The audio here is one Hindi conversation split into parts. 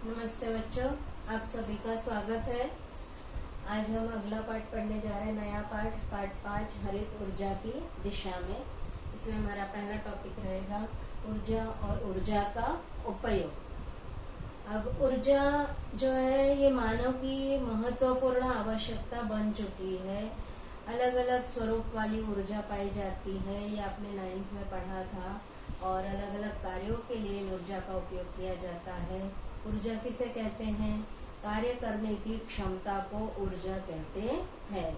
नमस्ते बच्चों, आप सभी का स्वागत है। आज हम अगला पाठ पढ़ने जा रहे हैं, नया पाठ 5 हरित ऊर्जा की दिशा में। इसमें हमारा पहला टॉपिक रहेगा ऊर्जा और ऊर्जा का उपयोग। अब ऊर्जा जो है ये मानव की महत्वपूर्ण आवश्यकता बन चुकी है। अलग अलग स्वरूप वाली ऊर्जा पाई जाती है, ये आपने 9th में पढ़ा था। और अलग अलग कार्यों के लिए इन ऊर्जा का उपयोग किया जाता है। ऊर्जा किसे कहते हैं? कार्य करने की क्षमता को ऊर्जा कहते हैं।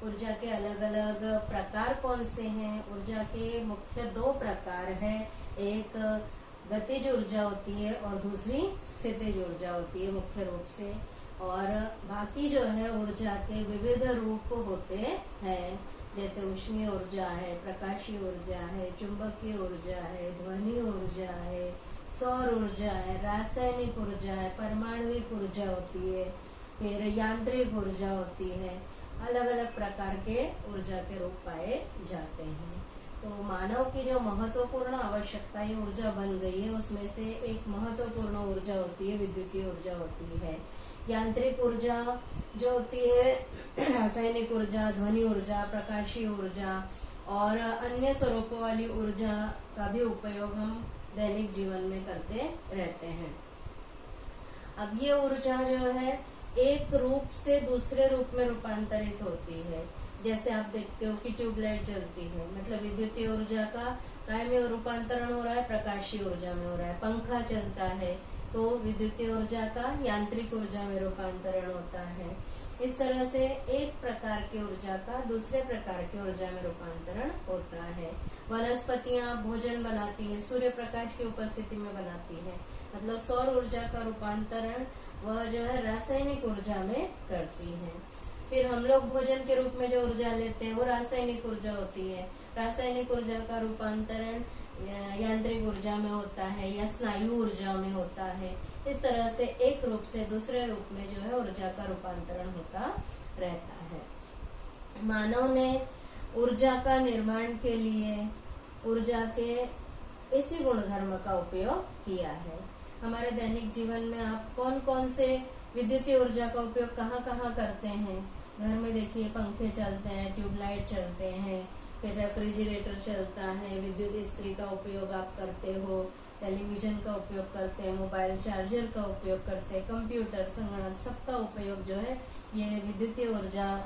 ऊर्जा के अलग अलग प्रकार कौन से हैं? ऊर्जा के मुख्य 2 प्रकार है। एक गतिज ऊर्जा होती है और दूसरी स्थितिज ऊर्जा होती है मुख्य रूप से। और बाकी जो है ऊर्जा के विविध रूप होते हैं, जैसे ऊष्मीय ऊर्जा है, प्रकाशीय ऊर्जा है, चुंबकीय ऊर्जा है, ध्वनि ऊर्जा है, सौर ऊर्जा है, रासायनिक ऊर्जा है, परमाणुविक ऊर्जा होती है, फिर यांत्रिक ऊर्जा होती है। अलग अलग प्रकार के ऊर्जा के रूप पाए जाते हैं। तो मानव की जो महत्वपूर्ण आवश्यकता ये ऊर्जा बन गई है, उसमें से एक महत्वपूर्ण ऊर्जा होती है विद्युतीय ऊर्जा होती है। यांत्रिक ऊर्जा जो होती है, रासायनिक ऊर्जा, ध्वनि ऊर्जा, प्रकाशीय ऊर्जा और अन्य स्वरूपों वाली ऊर्जा का भी उपयोग हम दैनिक जीवन में करते रहते हैं। अब ये ऊर्जा जो है एक रूप से दूसरे रूप में रूपांतरित होती है। जैसे आप देखते हो कि ट्यूबलाइट जलती है, मतलब विद्युतीय ऊर्जा का काय में रूपांतरण हो रहा है, प्रकाशीय ऊर्जा में हो रहा है। पंखा चलता है तो विद्युतीय ऊर्जा का यांत्रिक ऊर्जा में रूपांतरण होता है। इस तरह से एक प्रकार की ऊर्जा का दूसरे प्रकार की ऊर्जा में रूपांतरण होता है। वनस्पतियां भोजन बनाती है, सूर्य प्रकाश की उपस्थिति में बनाती है, मतलब सौर ऊर्जा का रूपांतरण वह जो है रासायनिक ऊर्जा में करती है। फिर हम लोग भोजन के रूप में जो ऊर्जा लेते हैं वो रासायनिक ऊर्जा होती है। रासायनिक ऊर्जा का रूपांतरण यांत्रिक ऊर्जा में होता है या स्नायु ऊर्जा में होता है। इस तरह से एक रूप से दूसरे रूप में जो है ऊर्जा का रूपांतरण होता रहता है। मानव ने ऊर्जा का निर्माण के लिए ऊर्जा के इसी गुणधर्म का उपयोग किया है। हमारे दैनिक जीवन में आप कौन कौन से विद्युतीय ऊर्जा का उपयोग कहाँ कहाँ करते हैं? घर में देखिए पंखे चलते हैं, ट्यूबलाइट चलते हैं, फिर रेफ्रिजरेटर चलता है, विद्युत इस्त्री का उपयोग आप करते हो, टेलीविजन का उपयोग करते हैं, मोबाइल चार्जर का उपयोग करते हैं, कंप्यूटर, संगणक, सबका उपयोग जो है ये विद्युतीय ऊर्जा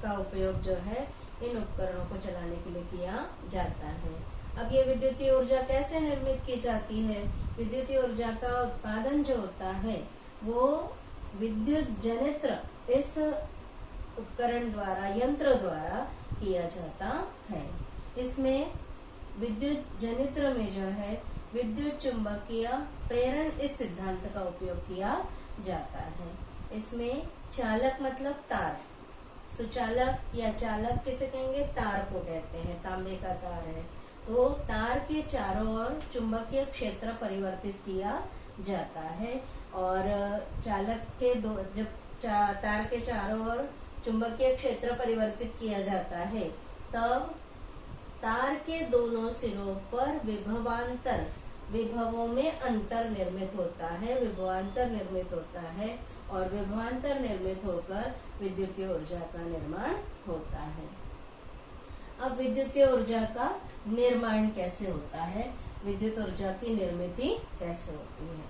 का उपयोग जो है इन उपकरणों को चलाने के लिए किया जाता है। अब ये विद्युतीय ऊर्जा कैसे निर्मित की जाती है? विद्युतीय ऊर्जा का उत्पादन जो होता है वो विद्युत जनित्र इस उपकरण द्वारा, यंत्र द्वारा किया जाता है। इसमें विद्युत जनित्र में जो है विद्युत चुंबकीय प्रेरण इस सिद्धांत का उपयोग किया जाता है। इसमें चालक मतलब तार, सुचालक या चालक किसे कहेंगे? तार को कहते हैं, तांबे का तार है। तो तार के चारों ओर चुंबकीय क्षेत्र परिवर्तित किया जाता है और चालक के जब तार के चारों ओर चुंबकीय क्षेत्र परिवर्तित किया जाता है तब तार के दोनों सिरों पर विभवों में अंतर निर्मित होता है, विभवांतर निर्मित होता है और विभवांतर निर्मित होकर विद्युतीय ऊर्जा का निर्माण होता है। अब विद्युतीय ऊर्जा का निर्माण कैसे होता है? विद्युत ऊर्जा की निर्मिति कैसे होती है?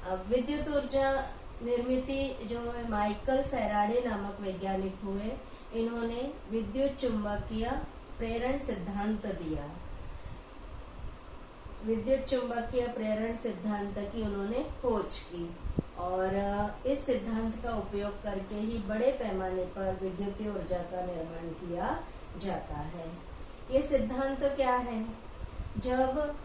अब विद्युत ऊर्जा निर्मिति जो है माइकल फैराडे नामक वैज्ञानिक हुए, इन्होंने विद्युत चुंबकीय प्रेरण सिद्धांत दिया। विद्युत चुंबकीय प्रेरण सिद्धांत की उन्होंने खोज की और इस सिद्धांत का उपयोग करके ही बड़े पैमाने पर विद्युतीय ऊर्जा का निर्माण किया जाता है। ये सिद्धांत क्या है? जब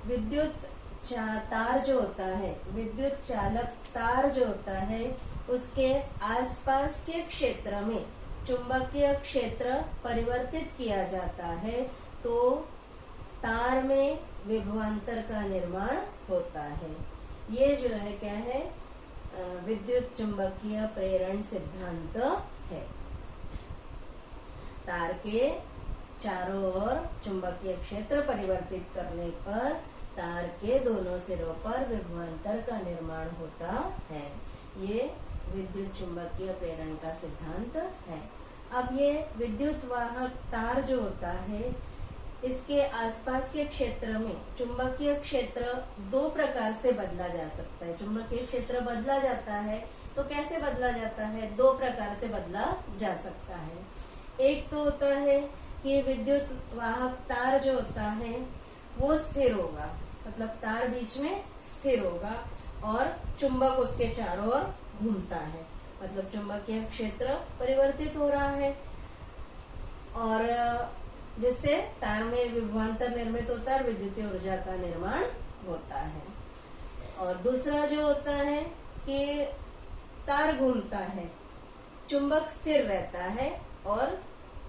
विद्युत तार जो होता है, विद्युत चालक तार जो होता है, उसके आसपास के क्षेत्र में चुंबकीय क्षेत्र परिवर्तित किया जाता है तो तार में विभवांतर का निर्माण होता है। ये जो है क्या है? विद्युत चुंबकीय प्रेरण सिद्धांत है। तार के चारों ओर चुंबकीय क्षेत्र परिवर्तित करने पर तार के दोनों सिरों पर विभवांतर का निर्माण होता है। ये विद्युत चुंबकीय प्रेरण का सिद्धांत है। अब ये विद्युत वाहक तार जो होता है, इसके आसपास के क्षेत्र में चुंबकीय क्षेत्र दो प्रकार से बदला जा सकता है। चुंबकीय क्षेत्र बदला जाता है तो कैसे बदला जाता है? दो प्रकार से बदला जा सकता है। एक तो होता है कि विद्युत वाहक तार जो होता है वो स्थिर होगा, मतलब तार बीच में स्थिर होगा और चुंबक उसके चारों ओर घूमता है, मतलब चुंबकीय क्षेत्र परिवर्तित हो रहा है और जिससे तार में विभवांतर निर्मित होता है और विद्युतीय ऊर्जा का निर्माण होता है। और दूसरा जो होता है कि तार घूमता है, चुंबक स्थिर रहता है और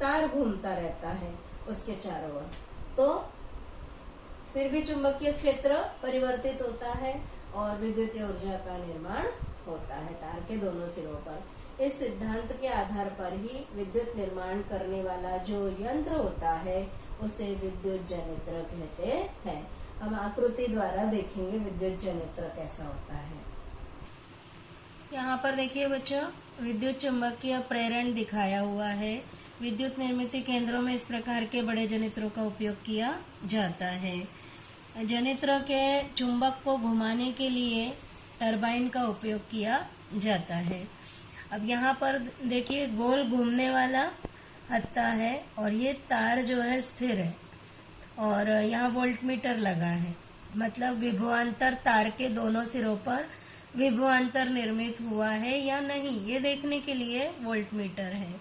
तार घूमता रहता है उसके चारों ओर, तो फिर भी चुंबकीय क्षेत्र परिवर्तित होता है और विद्युतीय ऊर्जा का निर्माण होता है तार के दोनों सिरों पर। इस सिद्धांत के आधार पर ही विद्युत निर्माण करने वाला जो यंत्र होता है उसे विद्युत जनित्र कहते हैं। हम आकृति द्वारा देखेंगे विद्युत जनित्र कैसा होता है। यहाँ पर देखिए बच्चों, विद्युत चुंबकीय प्रेरण दिखाया हुआ है। विद्युत निर्मित केंद्रों में इस प्रकार के बड़े जनित्रों का उपयोग किया जाता है। जनित्र के चुंबक को घुमाने के लिए टरबाइन का उपयोग किया जाता है। अब यहाँ पर देखिए गोल घूमने वाला हत्था है और ये तार जो है स्थिर है और यहाँ वोल्टमीटर लगा है, मतलब विभवांतर तार के दोनों सिरों पर विभवांतर निर्मित हुआ है या नहीं ये देखने के लिए वोल्टमीटर है।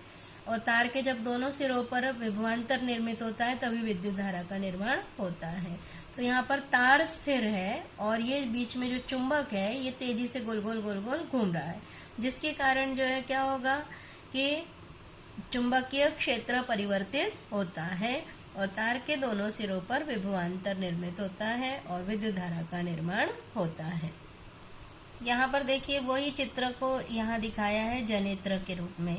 और तार के जब दोनों सिरों पर विभवांतर निर्मित होता है तभी विद्युत धारा का निर्माण होता है। तो यहाँ पर तार स्थिर है और ये बीच में जो चुंबक है ये तेजी से गोल गोल गोल गोल घूम रहा है, जिसके कारण जो है क्या होगा कि चुंबकीय क्षेत्र परिवर्तित होता है और तार के दोनों सिरों पर विभवांतर निर्मित होता है और विद्युत धारा का निर्माण होता है। यहाँ पर देखिए वही चित्र को यहाँ दिखाया है जनित्र के रूप में।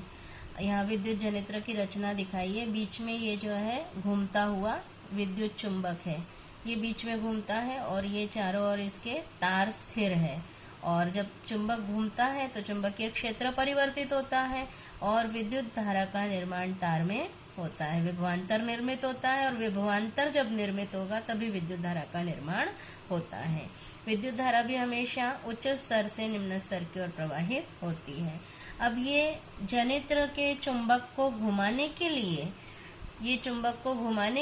यहाँ विद्युत जनित्र की रचना दिखाई है। बीच में ये जो है घूमता हुआ विद्युत चुंबक है, ये बीच में घूमता है और ये चारों ओर इसके तार स्थिर है। और जब चुंबक घूमता है तो चुंबकीय क्षेत्र परिवर्तित होता है और विद्युत धारा का निर्माण तार में होता है, विभवांतर निर्मित होता है और विभवांतर जब निर्मित होगा तभी विद्युत धारा का निर्माण होता है। विद्युत धारा भी हमेशा उच्च स्तर से निम्न स्तर की ओर प्रवाहित होती है। अब ये जनित्र के चुंबक को घुमाने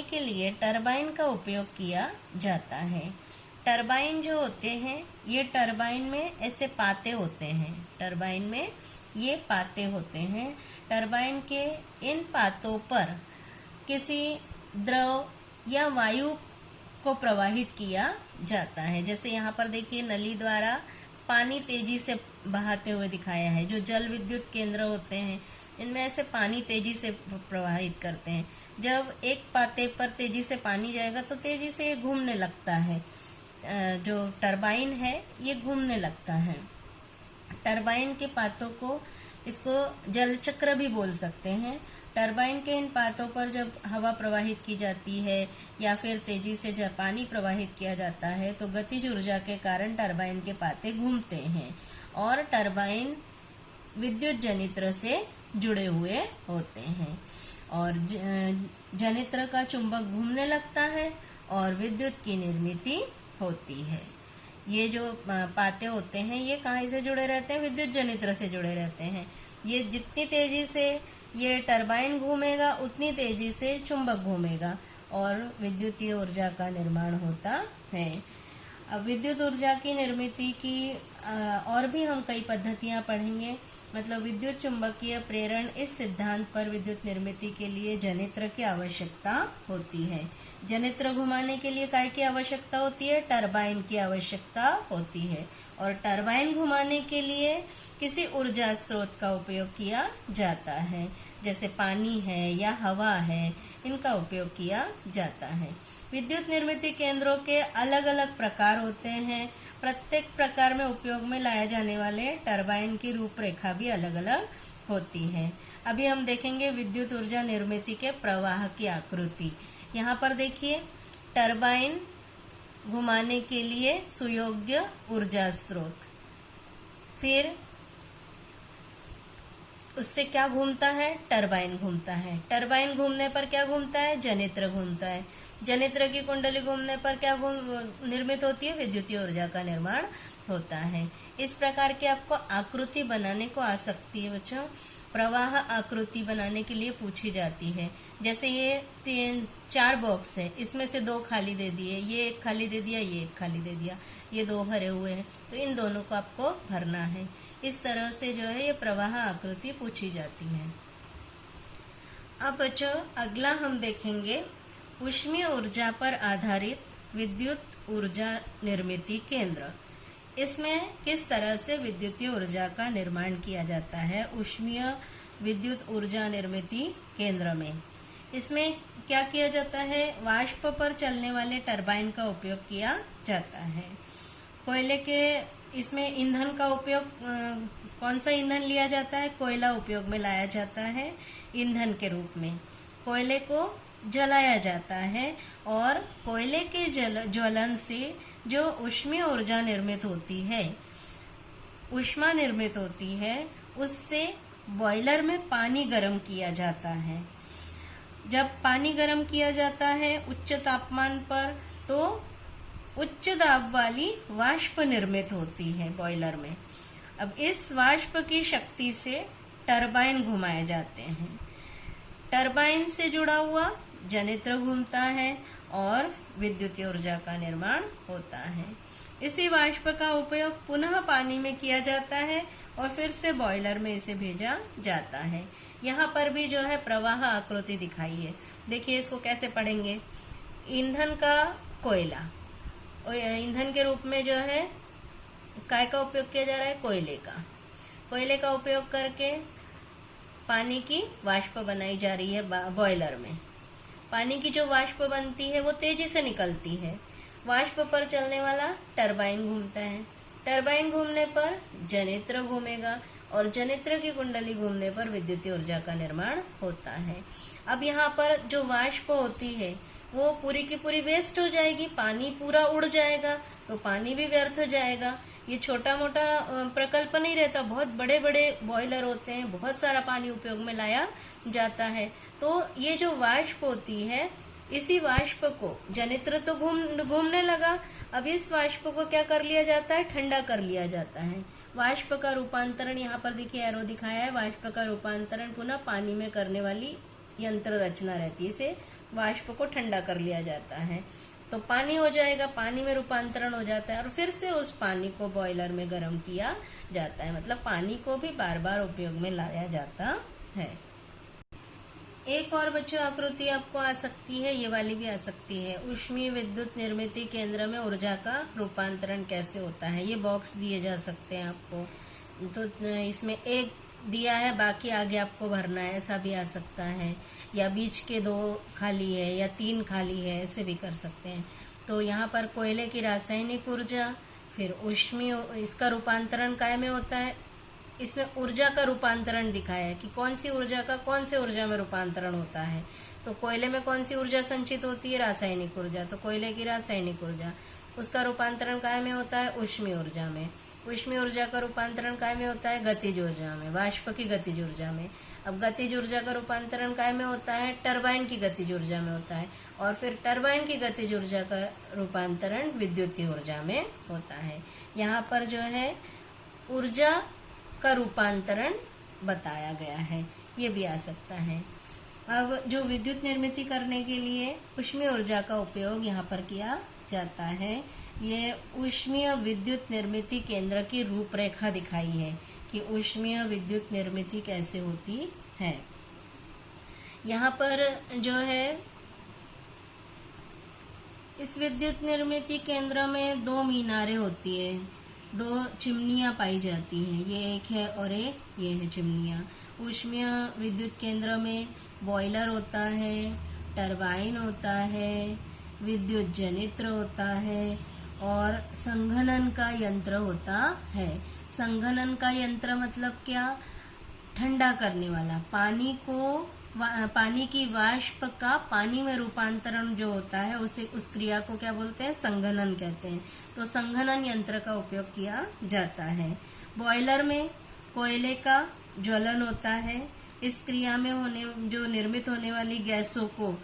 के लिए टरबाइन का उपयोग किया जाता है। टरबाइन जो होते हैं ये टरबाइन में ऐसे पाते होते हैं, टरबाइन में ये पाते होते हैं। टरबाइन के इन पातों पर किसी द्रव या वायु को प्रवाहित किया जाता है। जैसे यहाँ पर देखिए नली द्वारा पानी तेजी से बहाते हुए दिखाया है। जो जल विद्युत केंद्र होते हैं इनमें ऐसे पानी तेजी से प्रवाहित करते हैं। जब एक पाते पर तेजी से पानी जाएगा तो तेजी से ये घूमने लगता है, जो टरबाइन है ये घूमने लगता है। टरबाइन के पातों को इसको जल चक्र भी बोल सकते हैं। टरबाइन के इन पातों पर जब हवा प्रवाहित की जाती है या फिर तेजी से जब पानी प्रवाहित किया जाता है तो गतिज ऊर्जा के कारण टरबाइन के पाते घूमते हैं और टरबाइन विद्युत जनित्र से जुड़े हुए होते हैं और जनित्र का चुंबक घूमने लगता है और विद्युत की निर्मित होती है। ये जो पाते होते हैं ये कहाँ से जुड़े रहते हैं? विद्युत जनित्र से जुड़े रहते हैं। ये जितनी तेजी से ये टरबाइन घूमेगा उतनी तेजी से चुंबक घूमेगा और विद्युतीय ऊर्जा का निर्माण होता है। अब विद्युत ऊर्जा की निर्मित की और भी हम कई पद्धतियां पढ़ेंगे। मतलब विद्युत चुंबकीय प्रेरण इस सिद्धांत पर विद्युत निर्मित के लिए जनित्र की आवश्यकता होती है। जनित्र घुमाने के लिए काय की आवश्यकता होती है? टरबाइन की आवश्यकता होती है और टरबाइन घुमाने के लिए किसी ऊर्जा स्रोत का उपयोग किया जाता है, जैसे पानी है या हवा है, इनका उपयोग किया जाता है। विद्युत निर्मित केंद्रों के अलग अलग प्रकार होते हैं। प्रत्येक प्रकार में उपयोग में लाए जाने वाले टरबाइन की रूपरेखा भी अलग अलग होती है। अभी हम देखेंगे विद्युत ऊर्जा निर्मित के प्रवाह की आकृति। यहाँ पर देखिए टरबाइन घुमाने के लिए सुयोग्य ऊर्जा स्रोत। फिर उससे क्या घूमता है? टरबाइन घूमता है। टरबाइन घूमने पर क्या घूमता है? जनित्र घूमता है। जनित्र की कुंडली घूमने पर क्या निर्मित होती है? विद्युतीय ऊर्जा का निर्माण होता है। इस प्रकार की आपको आकृति बनाने को आ सकती है बच्चों। प्रवाह आकृति बनाने के लिए पूछी जाती है। जैसे ये 4 बॉक्स है, इसमें से 2 खाली दे दिए, ये एक खाली दे दिया, ये एक खाली दे दिया, ये 2 भरे हुए हैं, तो इन दोनों को आपको भरना है। इस तरह से जो है ये प्रवाह आकृति पूछी जाती है। अब बच्चों अगला हम देखेंगे ऊष्मीय ऊर्जा पर आधारित विद्युत ऊर्जा निर्मिती केंद्र। इसमें किस तरह से विद्युतीय ऊर्जा का निर्माण किया जाता है ऊष्मीय विद्युत ऊर्जा निर्मिती केंद्र में। इसमें क्या किया जाता है? वाष्प पर चलने वाले टरबाइन का उपयोग किया जाता है। कोयले के इसमें ईंधन का उपयोग, कौन सा ईंधन लिया जाता है? कोयला उपयोग में लाया जाता है ईंधन के रूप में। कोयले को जलाया जाता है और कोयले के ज्वलन से जो ऊष्मीय ऊर्जा निर्मित होती है, ऊष्मा निर्मित होती है, उससे बॉयलर में पानी गर्म किया जाता है। जब पानी गर्म किया जाता है उच्च तापमान पर, तो उच्च दाब वाली वाष्प निर्मित होती है बॉयलर में। अब इस वाष्प की शक्ति से टरबाइन घुमाए जाते हैं। टरबाइन से जुड़ा हुआ जनित्र घूमता है और विद्युतीय ऊर्जा का निर्माण होता है। इसी वाष्प का उपयोग पुनः पानी में किया जाता है और फिर से बॉयलर में इसे भेजा जाता है। यहाँ पर भी जो है प्रवाह आकृति दिखाई है। देखिए इसको कैसे पढ़ेंगे। ईंधन का कोयला, ईंधन के रूप में जो है काय का उपयोग किया जा रहा है? कोयले का। कोयले का उपयोग करके पानी की वाष्प बनाई जा रही है बॉयलर में। पानी की जो वाष्प बनती है वो तेजी से निकलती है। वाष्प पर चलने वाला टरबाइन घूमता है। टरबाइन घूमने पर जनित्र घूमेगा और जनित्र की कुंडली घूमने पर विद्युतीय ऊर्जा का निर्माण होता है। अब यहाँ पर जो वाष्प होती है वो पूरी की पूरी वेस्ट हो जाएगी, पानी पूरा उड़ जाएगा, तो पानी भी व्यर्थ जाएगा। ये छोटा मोटा प्रकल्प नहीं रहता, बहुत बड़े बड़े बॉयलर होते हैं, बहुत सारा पानी उपयोग में लाया जाता है। तो ये जो वाष्प होती है, इसी वाष्प को जनित्र तो घूमने लगा, अब इस वाष्प को क्या कर लिया जाता है? ठंडा कर लिया जाता है। वाष्प का रूपांतरण, यहाँ पर देखिए एरो दिखाया है, वाष्प का रूपांतरण पुनः पानी में करने वाली यंत्र रचना रहती है। इसे वाष्प को ठंडा कर लिया जाता है, तो पानी हो जाएगा, पानी में रूपांतरण हो जाता है और फिर से उस पानी को बॉयलर में गर्म किया जाता है। मतलब पानी को भी बार बार उपयोग में लाया जाता है। एक और बच्चों आकृति आपको आ सकती है, ये वाली भी आ सकती है। ऊष्मीय विद्युत निर्मिती केंद्र में ऊर्जा का रूपांतरण कैसे होता है। ये बॉक्स दिए जा सकते हैं आपको, तो इसमें एक दिया है, बाकी आगे आपको भरना है, ऐसा भी आ सकता है। या बीच के 2 खाली है या 3 खाली है, ऐसे भी कर सकते हैं। तो यहाँ पर कोयले की रासायनिक ऊर्जा, फिर ऊष्मीय, इसका रूपांतरण काय में होता है। इसमें ऊर्जा का रूपांतरण दिखाया है कि कौन सी ऊर्जा का कौन से ऊर्जा में रूपांतरण होता है। तो कोयले में कौन सी ऊर्जा संचित होती है? रासायनिक ऊर्जा। तो कोयले की रासायनिक ऊर्जा, उसका रूपांतरण काय में होता है? ऊष्मीय ऊर्जा में। ऊष्मीय ऊर्जा का रूपांतरण काय में होता है? गतिज ऊर्जा में, वाष्प की गतिज ऊर्जा में। अब गतिज ऊर्जा का रूपांतरण काय में होता है? टरबाइन की गतिज ऊर्जा में होता है और फिर टरबाइन की गतिज ऊर्जा का रूपांतरण विद्युतीय ऊर्जा में होता है। यहाँ पर जो है ऊर्जा का रूपांतरण बताया गया है, ये भी आ सकता है। अब जो विद्युत निर्मिती करने के लिए ऊष्मीय ऊर्जा का उपयोग यहाँ पर किया जाता है, ये ऊष्मीय विद्युत निर्मिती केंद्र की रूपरेखा दिखाई है कि ऊष्मीय विद्युत निर्मिती कैसे होती है। यहाँ पर जो है इस विद्युत निर्मिती केंद्र में 2 मीनारें होती है, 2 चिमनियाँ पाई जाती हैं। ये एक है और ये है चिमनियाँ। ऊष्मीय विद्युत केंद्र में बॉयलर होता है, टरबाइन होता है, विद्युत जनित्र होता है और संघनन का यंत्र होता है। संघनन का यंत्र मतलब क्या? ठंडा करने वाला, पानी को पानी की वाष्प का पानी में रूपांतरण जो होता है उसे उस क्रिया को क्या बोलते हैं, संघनन कहते हैं। तो संघनन यंत्र का उपयोग किया जाता है। बॉयलर में कोयले का ज्वलन होता है। इस क्रिया में जो निर्मित होने वाली गैसों को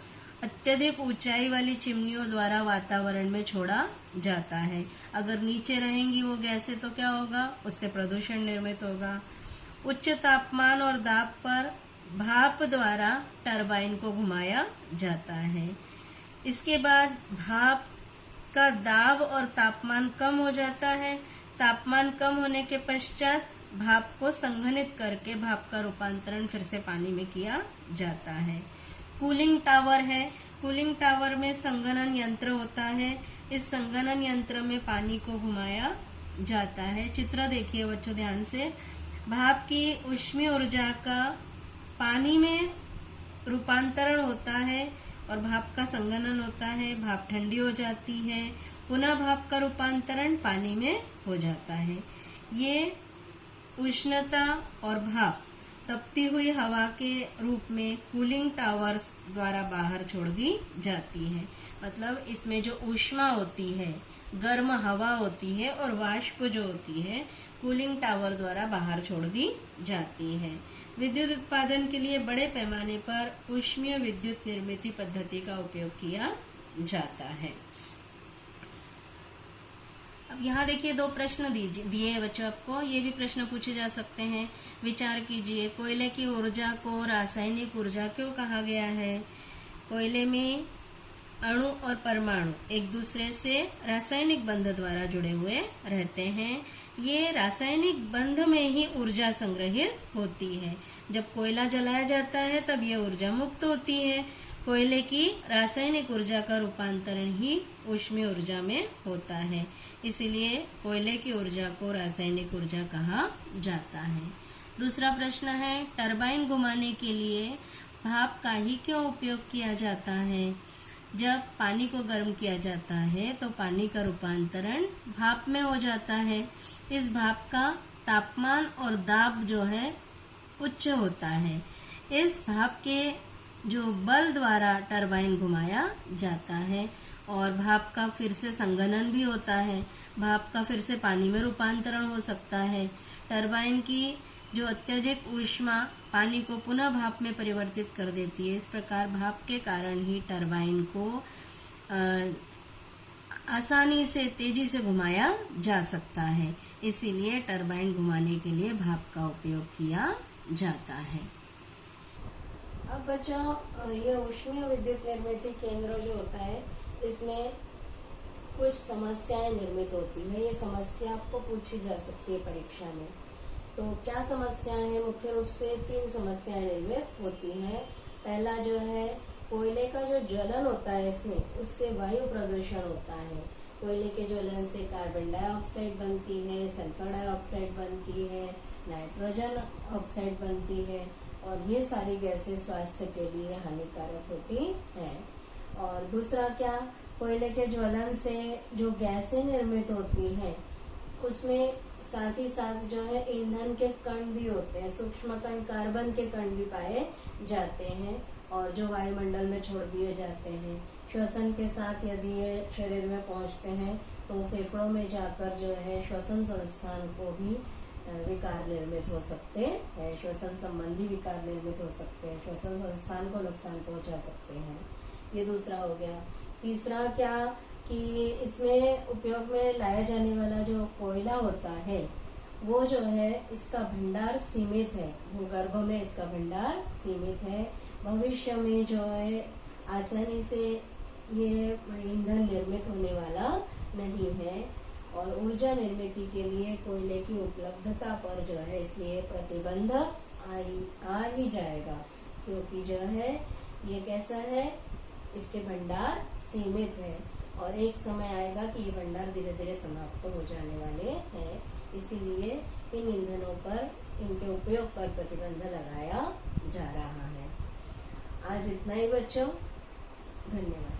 अत्यधिक ऊंचाई वाली चिमनियों द्वारा वातावरण में छोड़ा जाता है। अगर नीचे रहेंगी वो गैसें तो क्या होगा, उससे प्रदूषण निर्मित होगा। उच्च तापमान और दाब पर भाप द्वारा टरबाइन को घुमाया जाता है। इसके बाद भाप का दाब और तापमान कम हो जाता है। तापमान कम होने के पश्चात भाप को संघनित करके भाप का रूपांतरण फिर से पानी में किया जाता है। कूलिंग टावर है। कूलिंग टावर में संघनन यंत्र होता है। इस संघनन यंत्र में पानी को घुमाया जाता है। चित्र देखिए बच्चों ध्यान से। भाप की ऊष्मीय ऊर्जा का पानी में रूपांतरण होता है और भाप का संघनन होता है। भाप ठंडी हो जाती है, पुनः भाप का रूपांतरण पानी में हो जाता है। ये उष्णता और भाप तपती हुई हवा के रूप में कूलिंग टावर्स द्वारा बाहर छोड़ दी जाती है। मतलब इसमें जो ऊष्मा होती है, गर्म हवा होती है और वाष्प जो होती है कूलिंग टावर द्वारा बाहर छोड़ दी जाती है। विद्युत उत्पादन के लिए बड़े पैमाने पर ऊष्मीय विद्युत निर्मित पद्धति का उपयोग किया जाता है। अब यहाँ देखिए 2 प्रश्न दिए हैं बच्चों आपको। ये भी प्रश्न पूछे जा सकते हैं। विचार कीजिए, कोयले की ऊर्जा को रासायनिक ऊर्जा क्यों कहा गया है? कोयले में अणु और परमाणु एक दूसरे से रासायनिक बंध द्वारा जुड़े हुए रहते हैं। ये रासायनिक बंध में ही ऊर्जा संग्रहित होती है। जब कोयला जलाया जाता है तब यह ऊर्जा मुक्त होती है। कोयले की रासायनिक ऊर्जा का रूपांतरण ही ऊष्मीय ऊर्जा में होता है। इसीलिए कोयले की ऊर्जा को रासायनिक ऊर्जा कहा जाता है। दूसरा प्रश्न है, टरबाइन घुमाने के लिए भाप का ही क्यों उपयोग किया जाता है? जब पानी को गर्म किया जाता है तो पानी का रूपांतरण भाप में हो जाता है। इस भाप का तापमान और दाब जो है उच्च होता है। इस भाप के जो बल द्वारा टरबाइन घुमाया जाता है और भाप का फिर से संघनन भी होता है। भाप का फिर से पानी में रूपांतरण हो सकता है। टरबाइन की जो अत्यधिक ऊष्मा पानी को पुनः भाप में परिवर्तित कर देती है। इस प्रकार भाप के कारण ही टरबाइन को आसानी से तेजी से घुमाया जा सकता है। इसीलिए टरबाइन घुमाने के लिए भाप का उपयोग किया जाता है। अब बच्चों, ये ऊष्मीय विद्युत निर्मित केंद्र जो होता है इसमें कुछ समस्याएं निर्मित होती है। ये समस्या आपको पूछी जा सकती है परीक्षा में। तो क्या समस्याएं हैं? मुख्य रूप से 3 समस्याएं निर्मित होती हैं। पहला जो है, कोयले का जो ज्वलन होता है इसमें उससे वायु प्रदूषण होता है। कोयले के ज्वलन से कार्बन डाइऑक्साइड बनती है, सल्फर डाइऑक्साइड बनती है, नाइट्रोजन ऑक्साइड बनती है और ये सारी गैसें स्वास्थ्य के लिए हानिकारक होती हैं। और दूसरा क्या, कोयले के ज्वलन से जो गैसें निर्मित होती हैं उसमें साथ ही साथ जो है ईंधन के कण भी होते हैं। सूक्ष्म कण, कार्बन के कण भी पाए जाते हैं और जो वायुमंडल में छोड़ दिए जाते हैं। श्वसन के साथ यदि ये शरीर में पहुंचते हैं तो फेफड़ों में जाकर जो है श्वसन संस्थान को भी विकार निर्मित हो सकते हैं। श्वसन संबंधी विकार निर्मित हो सकते हैं, श्वसन संस्थान को नुकसान पहुंचा सकते हैं। ये दूसरा हो गया। तीसरा क्या कि इसमें उपयोग में लाया जाने वाला जो कोयला होता है वो जो है इसका भंडार सीमित है। भूगर्भ में इसका भंडार सीमित है। भविष्य में जो है आसानी से ये ईंधन निर्मित होने वाला नहीं है और ऊर्जा निर्मित के लिए कोयले की उपलब्धता पर जो है इसलिए प्रतिबंध आ ही जाएगा, क्योंकि जो है ये कैसा है, इसके भंडार सीमित है और एक समय आएगा कि ये भंडार धीरे धीरे समाप्त हो जाने वाले हैं। इसीलिए इन ईंधनों पर, इनके उपयोग पर प्रतिबंध लगाया जा रहा है। आज इतना ही बच्चों, धन्यवाद।